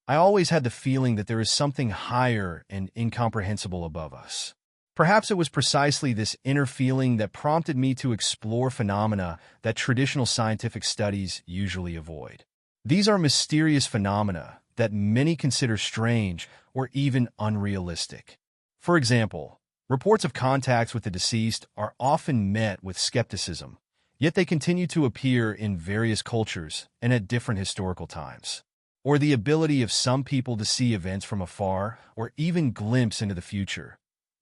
I always had the feeling that there is something higher and incomprehensible above us. Perhaps it was precisely this inner feeling that prompted me to explore phenomena that traditional scientific studies usually avoid. These are mysterious phenomena that many consider strange or even unrealistic. For example, reports of contacts with the deceased are often met with skepticism, yet they continue to appear in various cultures and at different historical times. Or the ability of some people to see events from afar or even glimpse into the future.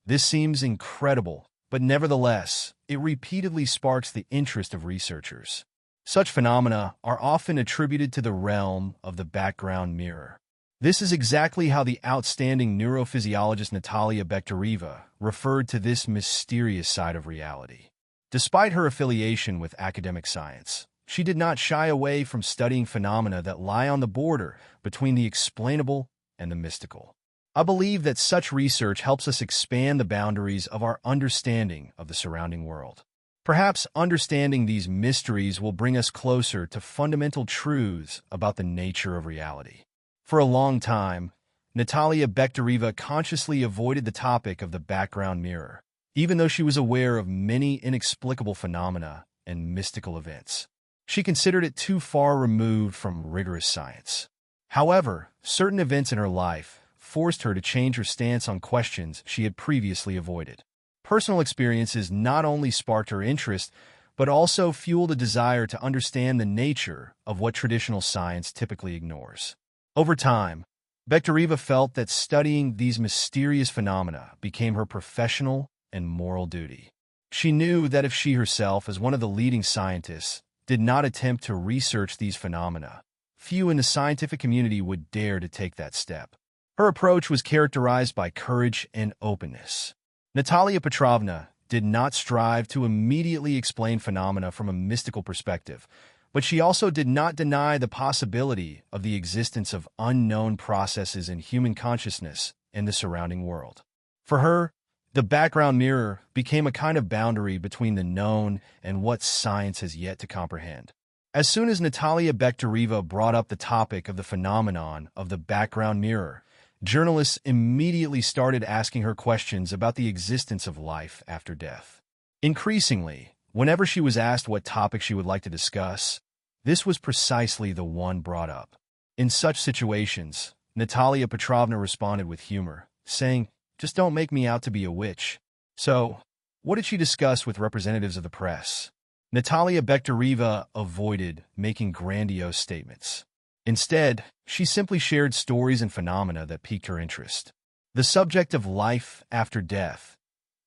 This seems incredible, but nevertheless, it repeatedly sparks the interest of researchers. Such phenomena are often attributed to the realm of the background mirror. This is exactly how the outstanding neurophysiologist Natalia Bekhtereva referred to this mysterious side of reality. Despite her affiliation with academic science, she did not shy away from studying phenomena that lie on the border between the explainable and the mystical. I believe that such research helps us expand the boundaries of our understanding of the surrounding world. Perhaps understanding these mysteries will bring us closer to fundamental truths about the nature of reality. For a long time, Natalia Bekhtereva consciously avoided the topic of the background mirror, even though she was aware of many inexplicable phenomena and mystical events. She considered it too far removed from rigorous science. However, certain events in her life forced her to change her stance on questions she had previously avoided. Personal experiences not only sparked her interest, but also fueled a desire to understand the nature of what traditional science typically ignores. Over time, Bekhtereva felt that studying these mysterious phenomena became her professional and moral duty. She knew that if she herself, as one of the leading scientists, did not attempt to research these phenomena, few in the scientific community would dare to take that step. Her approach was characterized by courage and openness. Natalya Bekhtereva did not strive to immediately explain phenomena from a mystical perspective, but she also did not deny the possibility of the existence of unknown processes in human consciousness and the surrounding world. For her, the background mirror became a kind of boundary between the known and what science has yet to comprehend. As soon as Natalia Bekhtereva brought up the topic of the phenomenon of the background mirror, journalists immediately started asking her questions about the existence of life after death. Increasingly, whenever she was asked what topic she would like to discuss, this was precisely the one brought up. In such situations, Natalia Bekhtereva responded with humor, saying, "Just don't make me out to be a witch." So, what did she discuss with representatives of the press? Natalia Bekhtereva avoided making grandiose statements. Instead, she simply shared stories and phenomena that piqued her interest. The subject of life after death,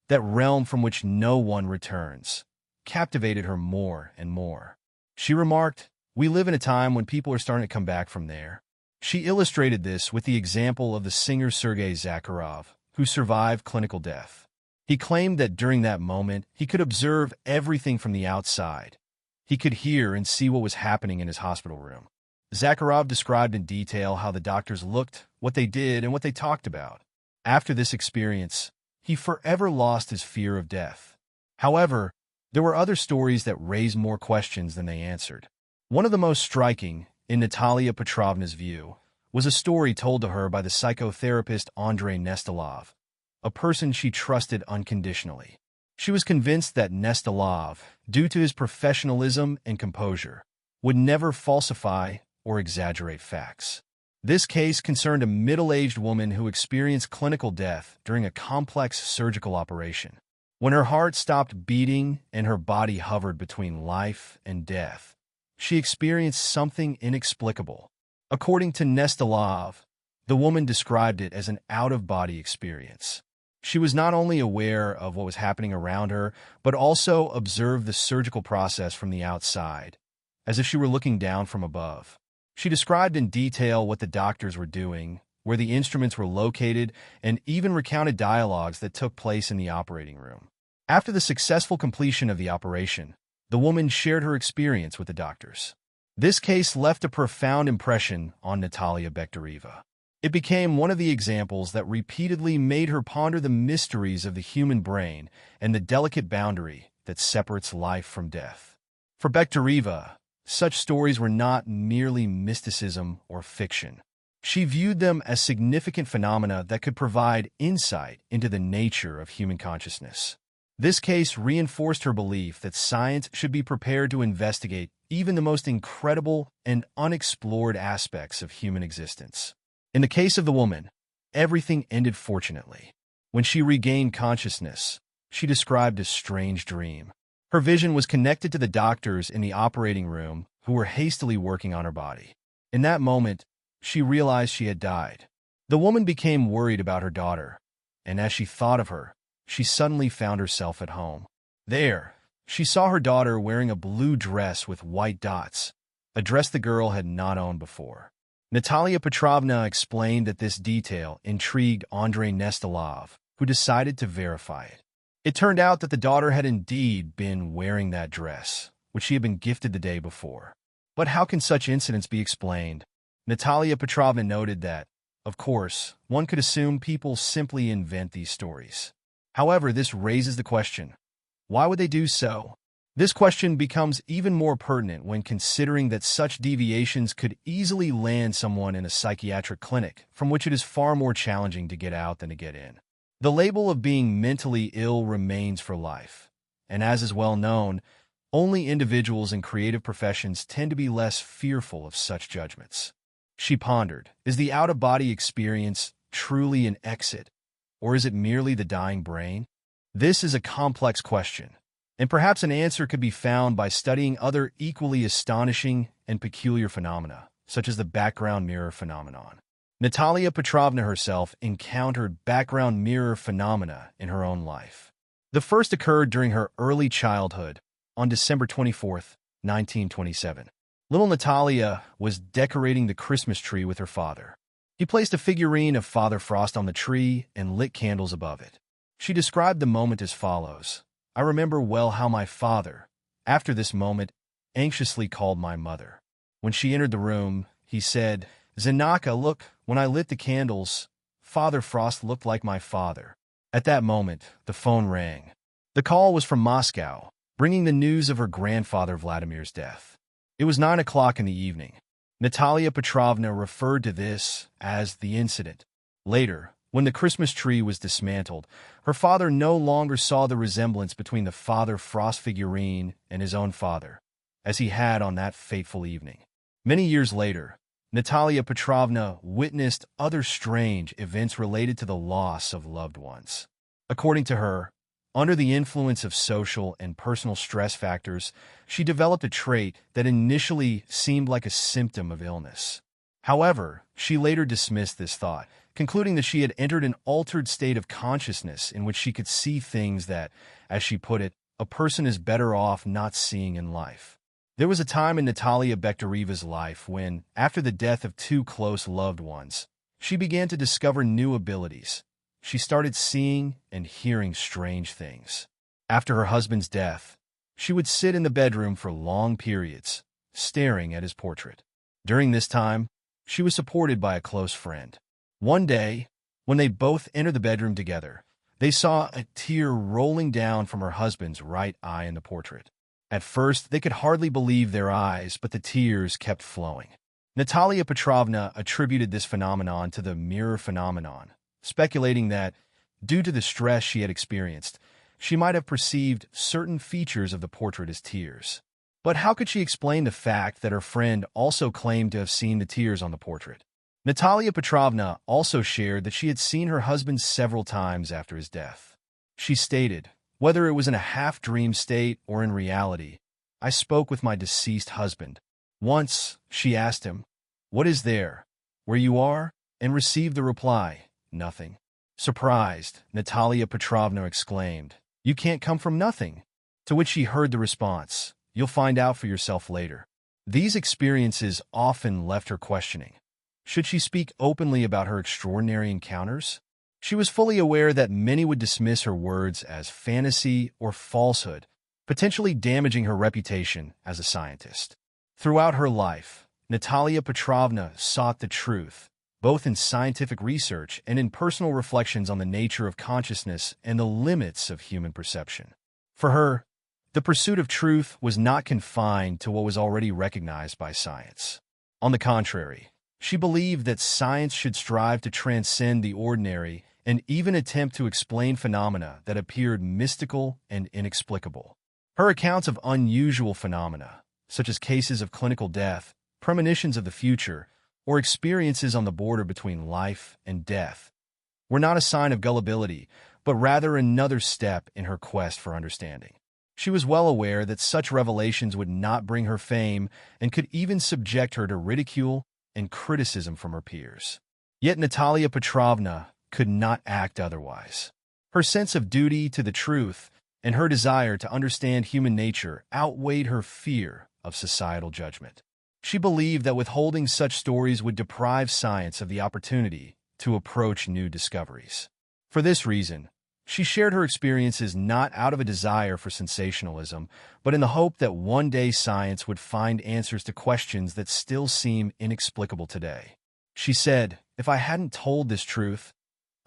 that realm from which no one returns, captivated her more and more. She remarked, "We live in a time when people are starting to come back from there." She illustrated this with the example of the singer Sergei Zakharov, who survived clinical death. He claimed that during that moment, he could observe everything from the outside. He could hear and see what was happening in his hospital room. Zakharov described in detail how the doctors looked, what they did, and what they talked about. After this experience, he forever lost his fear of death. However, there were other stories that raised more questions than they answered. One of the most striking, in Natalia Bekhtereva's view, was a story told to her by the psychotherapist Andrei Nestelov, a person she trusted unconditionally. She was convinced that Nestelov, due to his professionalism and composure, would never falsify or exaggerate facts. This case concerned a middle-aged woman who experienced clinical death during a complex surgical operation. When her heart stopped beating and her body hovered between life and death, she experienced something inexplicable. According to Nestelov, the woman described it as an out-of-body experience. She was not only aware of what was happening around her, but also observed the surgical process from the outside, as if she were looking down from above. She described in detail what the doctors were doing, where the instruments were located, and even recounted dialogues that took place in the operating room. After the successful completion of the operation, the woman shared her experience with the doctors. This case left a profound impression on Natalia Bekhtereva. It became one of the examples that repeatedly made her ponder the mysteries of the human brain and the delicate boundary that separates life from death. For Bekhtereva, such stories were not merely mysticism or fiction. She viewed them as significant phenomena that could provide insight into the nature of human consciousness. This case reinforced her belief that science should be prepared to investigate even the most incredible and unexplored aspects of human existence. In the case of the woman, everything ended fortunately. When she regained consciousness, she described a strange dream. Her vision was connected to the doctors in the operating room who were hastily working on her body. In that moment, she realized she had died. The woman became worried about her daughter, and as she thought of her, she suddenly found herself at home. There, she saw her daughter wearing a blue dress with white dots, a dress the girl had not owned before. Natalya Bekhtereva explained that this detail intrigued Andrei Nestelov, who decided to verify it. It turned out that the daughter had indeed been wearing that dress, which she had been gifted the day before. But how can such incidents be explained? Natalya Bekhtereva noted that, of course, one could assume people simply invent these stories. However, this raises the question, why would they do so? This question becomes even more pertinent when considering that such deviations could easily land someone in a psychiatric clinic, from which it is far more challenging to get out than to get in. The label of being mentally ill remains for life, and as is well known, only individuals in creative professions tend to be less fearful of such judgments. She pondered, is the out-of-body experience truly an exit, or is it merely the dying brain? This is a complex question, and perhaps an answer could be found by studying other equally astonishing and peculiar phenomena, such as the background mirror phenomenon. Natalya Bekhtereva herself encountered background mirror phenomena in her own life. The first occurred during her early childhood, on December 24, 1927. Little Natalia was decorating the Christmas tree with her father. He placed a figurine of Father Frost on the tree and lit candles above it. She described the moment as follows. I remember well how my father, after this moment, anxiously called my mother. When she entered the room, he said, Zinaka, look, when I lit the candles, Father Frost looked like my father. At that moment, the phone rang. The call was from Moscow, bringing the news of her grandfather Vladimir's death. It was 9 o'clock in the evening. Natalya Bekhtereva referred to this as the incident. Later, when the Christmas tree was dismantled, her father no longer saw the resemblance between the Father Frost figurine and his own father, as he had on that fateful evening. Many years later, Natalya Bekhtereva witnessed other strange events related to the loss of loved ones. According to her, under the influence of social and personal stress factors, she developed a trait that initially seemed like a symptom of illness. However, she later dismissed this thought, concluding that she had entered an altered state of consciousness in which she could see things that, as she put it, a person is better off not seeing in life. There was a time in Natalya Bekhtereva's life when, after the death of two close loved ones, she began to discover new abilities. She started seeing and hearing strange things. After her husband's death, she would sit in the bedroom for long periods, staring at his portrait. During this time, she was supported by a close friend. One day, when they both entered the bedroom together, they saw a tear rolling down from her husband's right eye in the portrait. At first, they could hardly believe their eyes, but the tears kept flowing. Natalya Bekhtereva attributed this phenomenon to the mirror phenomenon, speculating that, due to the stress she had experienced, she might have perceived certain features of the portrait as tears. But how could she explain the fact that her friend also claimed to have seen the tears on the portrait? Natalya Bekhtereva also shared that she had seen her husband several times after his death. She stated, whether it was in a half-dream state or in reality, I spoke with my deceased husband. Once, she asked him, "What is there, where you are?" and received the reply, "Nothing." Surprised, Natalya Bekhtereva exclaimed, "You can't come from nothing." To which she heard the response, "You'll find out for yourself later." These experiences often left her questioning. Should she speak openly about her extraordinary encounters? She was fully aware that many would dismiss her words as fantasy or falsehood, potentially damaging her reputation as a scientist. Throughout her life, Natalya Bekhtereva sought the truth, both in scientific research and in personal reflections on the nature of consciousness and the limits of human perception. For her, the pursuit of truth was not confined to what was already recognized by science. On the contrary, She believed that science should strive to transcend the ordinary and even attempt to explain phenomena that appeared mystical and inexplicable. Her accounts of unusual phenomena, such as cases of clinical death, premonitions of the future, or experiences on the border between life and death, were not a sign of gullibility, but rather another step in her quest for understanding. She was well aware that such revelations would not bring her fame and could even subject her to ridicule and criticism from her peers. Yet Natalia Petrovna could not act otherwise. Her sense of duty to the truth and her desire to understand human nature outweighed her fear of societal judgment. She believed that withholding such stories would deprive science of the opportunity to approach new discoveries. For this reason, she shared her experiences not out of a desire for sensationalism, but in the hope that one day science would find answers to questions that still seem inexplicable today. She said, "If I hadn't told this truth,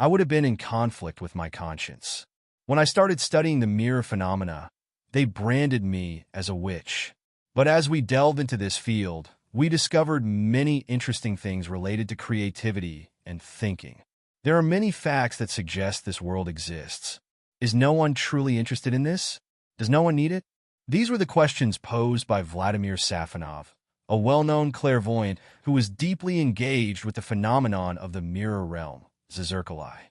I would have been in conflict with my conscience. When I started studying the mirror phenomena, they branded me as a witch. But as we delved into this field, we discovered many interesting things related to creativity and thinking. There are many facts that suggest this world exists. Is no one truly interested in this? Does no one need it?" These were the questions posed by Vladimir Safonov, a well-known clairvoyant who was deeply engaged with the phenomenon of the mirror realm, Zazerkali.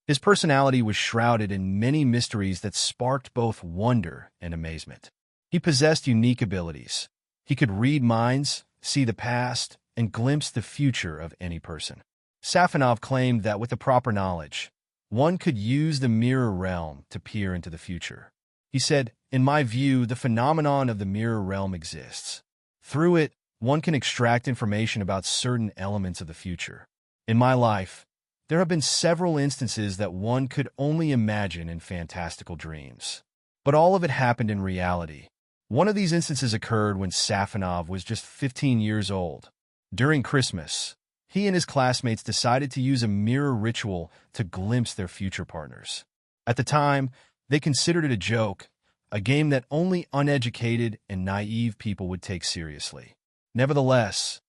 His personality was shrouded in many mysteries that sparked both wonder and amazement. He possessed unique abilities. He could read minds, see the past, and glimpse the future of any person. Safonov claimed that with the proper knowledge, one could use the mirror realm to peer into the future. He said, "In my view, the phenomenon of the mirror realm exists. Through it, one can extract information about certain elements of the future. In my life, there have been several instances that one could only imagine in fantastical dreams. But all of it happened in reality." One of these instances occurred when Safonov was just 15 years old. During Christmas, he and his classmates decided to use a mirror ritual to glimpse their future partners. At the time, they considered it a joke, a game that only uneducated and naive people would take seriously. Nevertheless,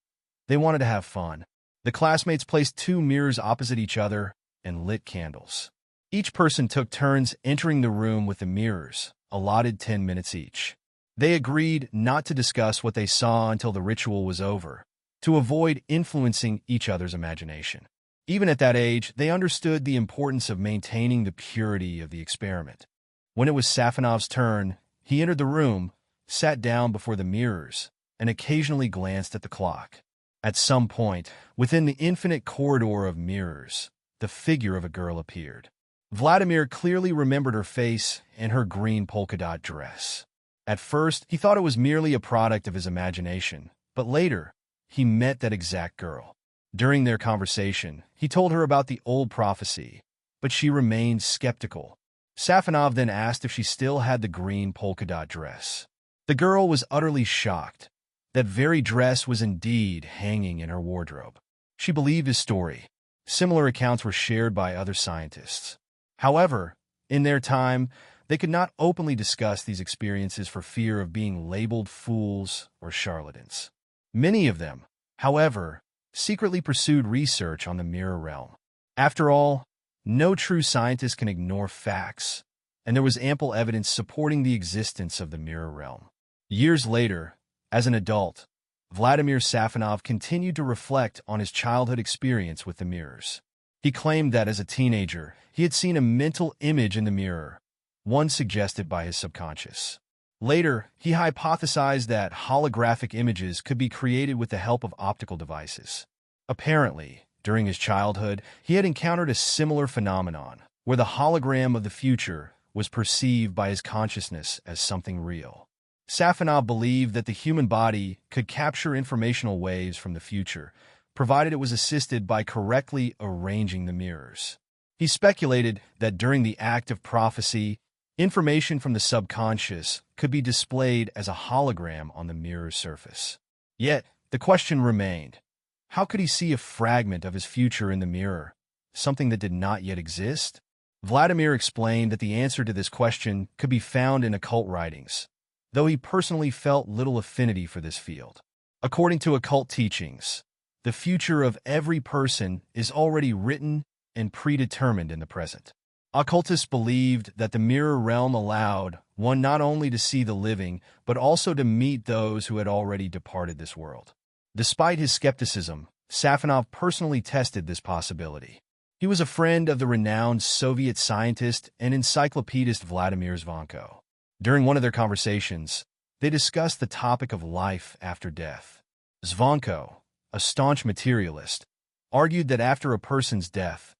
they wanted to have fun. The classmates placed two mirrors opposite each other and lit candles. Each person took turns entering the room with the mirrors, allotted 10 minutes each. They agreed not to discuss what they saw until the ritual was over, to avoid influencing each other's imagination. Even at that age, they understood the importance of maintaining the purity of the experiment. When it was Safonov's turn, he entered the room, sat down before the mirrors, and occasionally glanced at the clock. At some point, within the infinite corridor of mirrors, the figure of a girl appeared. Vladimir clearly remembered her face and her green polka-dot dress. At first, he thought it was merely a product of his imagination, but later, he met that exact girl. During their conversation, he told her about the old prophecy, but she remained skeptical. Safonov then asked if she still had the green polka-dot dress. The girl was utterly shocked. That very dress was indeed hanging in her wardrobe. She believed his story. Similar accounts were shared by other scientists. However, in their time, they could not openly discuss these experiences for fear of being labeled fools or charlatans. Many of them, however, secretly pursued research on the mirror realm. After all, no true scientist can ignore facts, and there was ample evidence supporting the existence of the mirror realm. Years later, as an adult, Vladimir Safonov continued to reflect on his childhood experience with the mirrors. He claimed that as a teenager, he had seen a mental image in the mirror, one suggested by his subconscious. Later, he hypothesized that holographic images could be created with the help of optical devices. Apparently, during his childhood, he had encountered a similar phenomenon, where the hologram of the future was perceived by his consciousness as something real. Safonov believed that the human body could capture informational waves from the future, provided it was assisted by correctly arranging the mirrors. He speculated that during the act of prophecy, information from the subconscious could be displayed as a hologram on the mirror's surface. Yet, the question remained, how could he see a fragment of his future in the mirror, something that did not yet exist? Vladimir explained that the answer to this question could be found in occult writings, though he personally felt little affinity for this field. According to occult teachings, The future of every person is already written and predetermined in the present. Occultists believed that the mirror realm allowed one not only to see the living, but also to meet those who had already departed this world. Despite his skepticism, Safonov personally tested this possibility. He was a friend of the renowned Soviet scientist and encyclopedist Vladimir Zhvanko. During one of their conversations, they discussed the topic of life after death. Zhvanko, a staunch materialist, argued that after a person's death,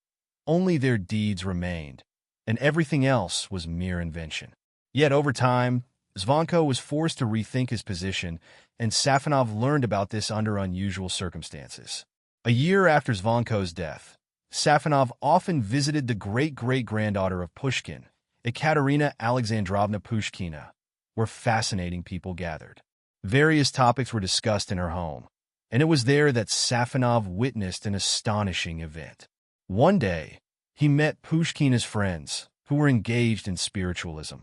only their deeds remained, and everything else was mere invention. Yet over time, Zhvanko was forced to rethink his position, and Safonov learned about this under unusual circumstances. A year after Zhvanko's death, Safonov often visited the great-great-granddaughter of Pushkin, Ekaterina Alexandrovna Pushkina, where fascinating people gathered. Various topics were discussed in her home, and it was there that Safonov witnessed an astonishing event. One day, he met Pushkina's friends, who were engaged in spiritualism.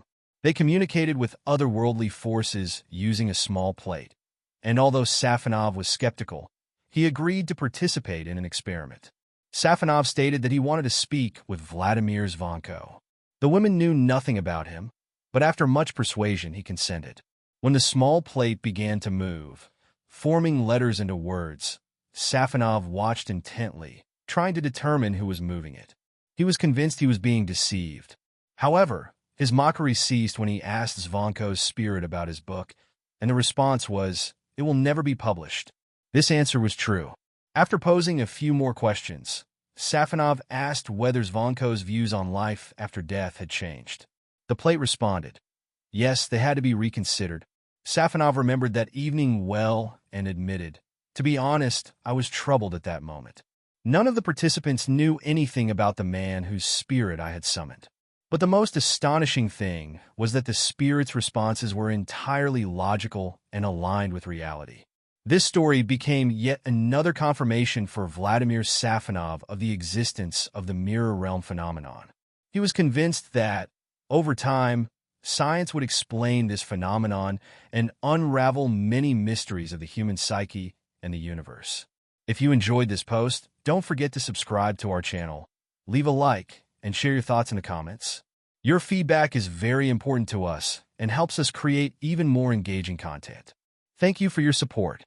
They communicated with otherworldly forces using a small plate, and although Safonov was skeptical, he agreed to participate in an experiment. Safonov stated that he wanted to speak with Vladimir Zhvanko. The women knew nothing about him, but after much persuasion, he consented. When the small plate began to move, forming letters into words, Safonov watched intently, trying to determine who was moving it. He was convinced he was being deceived. However, his mockery ceased when he asked Zhvanko's spirit about his book, and the response was, "It will never be published." This answer was true. After posing a few more questions, Safonov asked whether Zhvanko's views on life after death had changed. The plate responded, yes, they had to be reconsidered. Safonov remembered that evening well and admitted, "To be honest, I was troubled at that moment." None of the participants knew anything about the man whose spirit I had summoned. But the most astonishing thing was that the spirit's responses were entirely logical and aligned with reality. This story became yet another confirmation for Vladimir Safonov of the existence of the mirror realm phenomenon. He was convinced that, over time, science would explain this phenomenon and unravel many mysteries of the human psyche and the universe. If you enjoyed this post, don't forget to subscribe to our channel, leave a like, and share your thoughts in the comments. Your feedback is very important to us and helps us create even more engaging content. Thank you for your support.